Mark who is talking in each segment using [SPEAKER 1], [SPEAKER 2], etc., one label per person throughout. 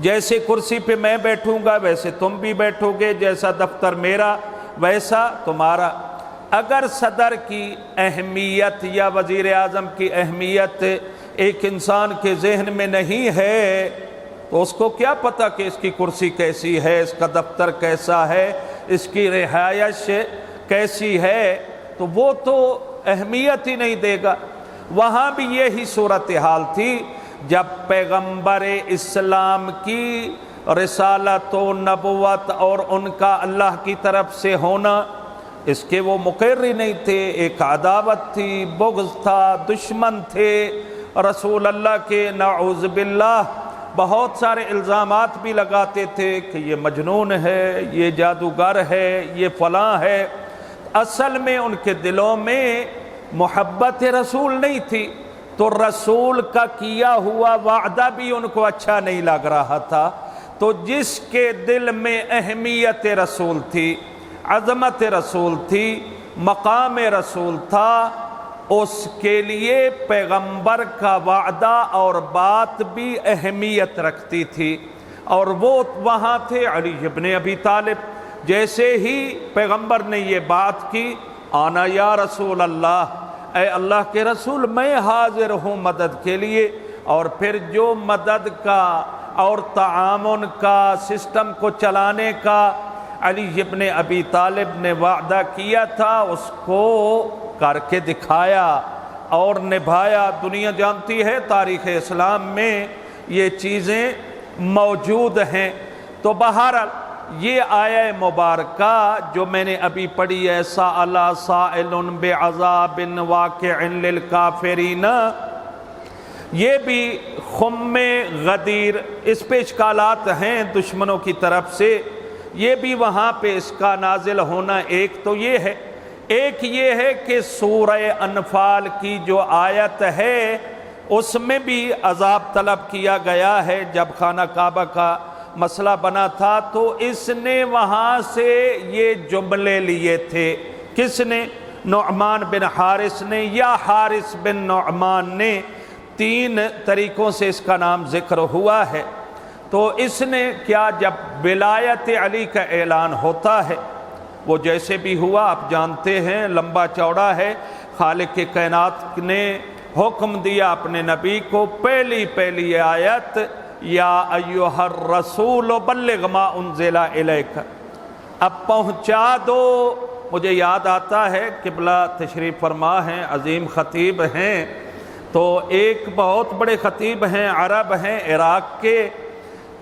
[SPEAKER 1] جیسے کرسی پہ میں بیٹھوں گا ویسے تم بھی بیٹھو گے، جیسا دفتر میرا ویسا تمہارا۔ اگر صدر کی اہمیت یا وزیر اعظم کی اہمیت ایک انسان کے ذہن میں نہیں ہے تو اس کو کیا پتہ کہ اس کی کرسی کیسی ہے، اس کا دفتر کیسا ہے، اس کی رہائش کیسی ہے، تو وہ تو اہمیت ہی نہیں دے گا۔ وہاں بھی یہی صورتحال تھی جب پیغمبر اسلام کی رسالت و نبوت اور ان کا اللہ کی طرف سے ہونا، اس کے وہ مقر ہی نہیں تھے، ایک عداوت تھی، بغض تھا، دشمن تھے رسول اللہ کے، نعوذ باللہ۔ بہت سارے الزامات بھی لگاتے تھے کہ یہ مجنون ہے، یہ جادوگر ہے، یہ فلاں ہے۔ اصل میں ان کے دلوں میں محبت رسول نہیں تھی، تو رسول کا کیا ہوا وعدہ بھی ان کو اچھا نہیں لگ رہا تھا۔ تو جس کے دل میں اہمیت رسول تھی، عظمت رسول تھی، مقام رسول تھا، اس کے لیے پیغمبر کا وعدہ اور بات بھی اہمیت رکھتی تھی، اور وہ وہاں تھے علی ابن ابی طالب۔ جیسے ہی پیغمبر نے یہ بات کی، آنا یا رسول اللہ، اے اللہ کے رسول میں حاضر ہوں مدد کے لیے، اور پھر جو مدد کا اور تعاون کا سسٹم کو چلانے کا علی ابن ابی طالب نے وعدہ کیا تھا، اس کو کر کے دکھایا اور نبھایا۔ دنیا جانتی ہے تاریخ اسلام میں یہ چیزیں موجود ہیں۔ تو بہرحال یہ آیہ مبارکہ جو میں نے ابھی پڑھی ہے، سأل سائل بعذاب واقع للکافرین، یہ بھی خم غدیر، اس پہ اشکالات ہیں دشمنوں کی طرف سے، یہ بھی وہاں پہ اس کا نازل ہونا ایک تو یہ ہے، ایک یہ ہے کہ سورہ انفال کی جو آیت ہے اس میں بھی عذاب طلب کیا گیا ہے۔ جب خانہ کعبہ کا مسئلہ بنا تھا تو اس نے وہاں سے یہ جملے لیے تھے۔ کس نے؟ نعمان بن حارث نے یا حارث بن نعمان نے، تین طریقوں سے اس کا نام ذکر ہوا ہے۔ تو اس نے کیا، جب ولایت علی کا اعلان ہوتا ہے، وہ جیسے بھی ہوا آپ جانتے ہیں، لمبا چوڑا ہے، خالق کائنات نے حکم دیا اپنے نبی کو، پہلی آیت یا ایھا الرسول بلغ ما انزل الیک، اب پہنچا دو۔ مجھے یاد آتا ہے قبلہ تشریف فرما ہیں، عظیم خطیب ہیں، تو ایک بہت بڑے خطیب ہیں، عرب ہیں عراق کے،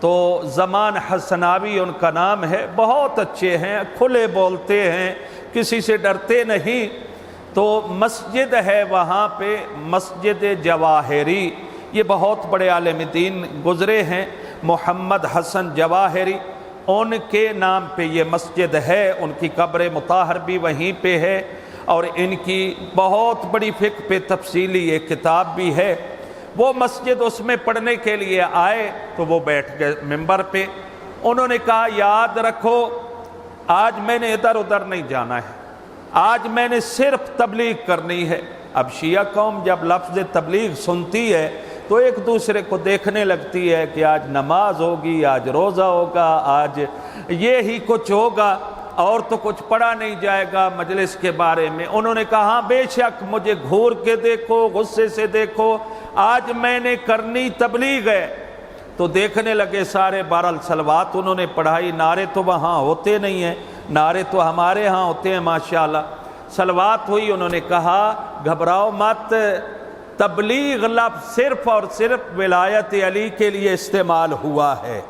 [SPEAKER 1] تو زمان حسناوی ان کا نام ہے، بہت اچھے ہیں، کھلے بولتے ہیں، کسی سے ڈرتے نہیں۔ تو مسجد ہے وہاں پہ، مسجد جواہری، یہ بہت بڑے عالم دین گزرے ہیں، محمد حسن جواہری، ان کے نام پہ یہ مسجد ہے، ان کی قبر مطہر بھی وہیں پہ ہے، اور ان کی بہت بڑی فقہ پہ تفصیلی ایک کتاب بھی ہے۔ وہ مسجد اس میں پڑھنے کے لیے آئے تو وہ بیٹھ گئے ممبر پہ، انہوں نے کہا یاد رکھو آج میں نے ادھر ادھر نہیں جانا ہے، آج میں نے صرف تبلیغ کرنی ہے۔ اب شیعہ قوم جب لفظ تبلیغ سنتی ہے تو ایک دوسرے کو دیکھنے لگتی ہے کہ آج نماز ہوگی، آج روزہ ہوگا، آج یہی کچھ ہوگا، اور تو کچھ پڑھا نہیں جائے گا مجلس کے بارے میں۔ انہوں نے کہا ہاں بے شک، مجھے گھور کے دیکھو، غصے سے دیکھو، آج میں نے کرنی تبلیغ ہے۔ تو دیکھنے لگے سارے، بہرحال صلوات انہوں نے پڑھائی، نعرے تو وہاں ہوتے نہیں ہیں، نعرے تو ہمارے ہاں ہوتے ہیں ماشاءاللہ۔ صلوات ہوئی، انہوں نے کہا گھبراؤ مت، تبلیغ لفظ صرف اور صرف ولایت علی کے لیے استعمال ہوا ہے۔